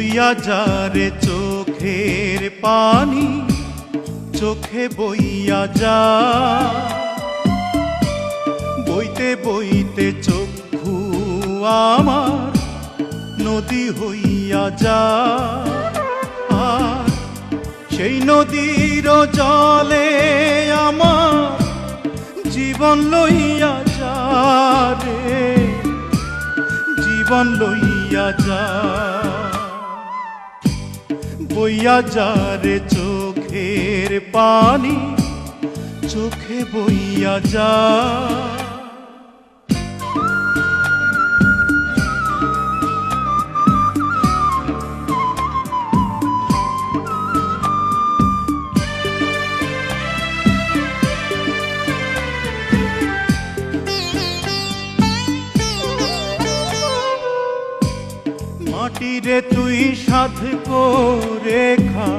বইয়া যারে চোখের পানি, চোখে বইয়া যা, বইতে বইতে চক্ষু আমার নদী হইয়া যা। আর সেই নদীর জলে আমার জীবন লইয়া যা রে, জীবন লইয়া যা। বইয়া যারে চোখের পানি, চোখে বইয়া যা। মাটিরে তুই সাধ করে খা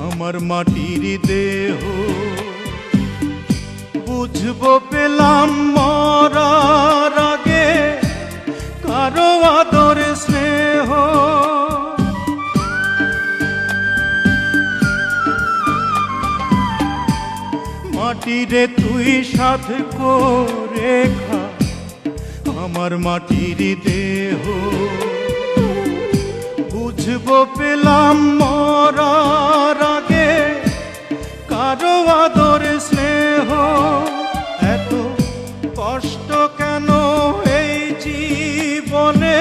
আমার মাটির দেহ, বুঝবো পেলাম মরার আগে কারো আদর স্নেহ। মাটিরে তুই সাধ করে খা আমার মাটির দেহ, বুঝবো পেলাম মরার আগে কারো আদর স্নেহ। এত কষ্ট কেন এই জীবনে,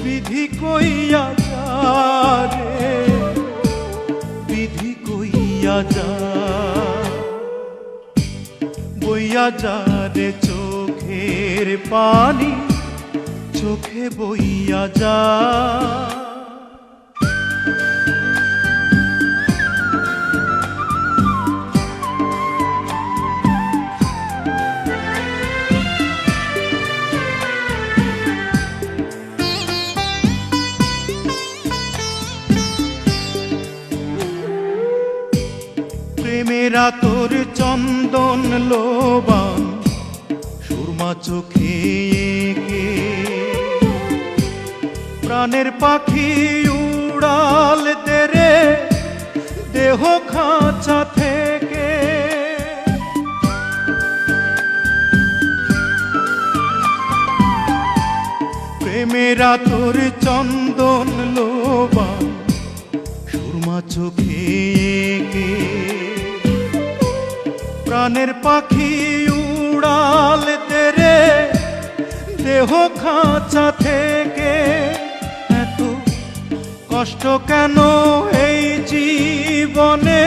বিধি কইয়া যা রে, বিধি কইয়া যা। বইয়া যা রে চোখের পানি, চোখে বইয়া যা। প্রেমেরা তোর চন্দন লোবান সুরমা চোখে এঁকে, প্রাণের পাখি উড়াল দে রে দেহ খাঁচা থেকে। প্রেমেরা তোর চন্দন লোবান সুরমা চোখে এঁকে, প্রাণের পাখি উড়াল দে রে দেহ খাঁচা থেকে। এত কষ্ট কেন এই জীবনে,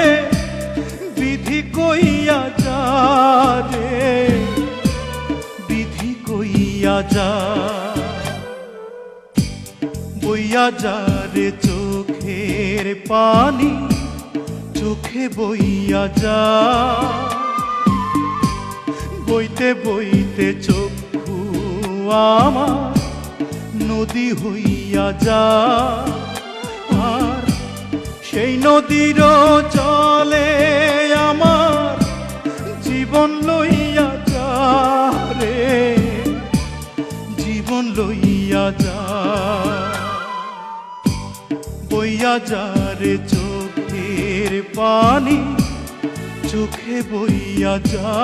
বিধি কইয়া যা রে, বিধি কইয়া যা। বইয়া যা রে চোখের পানি, চোখে বইয়া যা। বইতে বইতে চক্ষু আমার নদী হইয়া যা। আর সেই নদীর জলে আমার জীবন লইয়া যা রে, জীবন লইয়া যা। বইয়া যা রে চোখের পানি, চোখে বইয়া যা।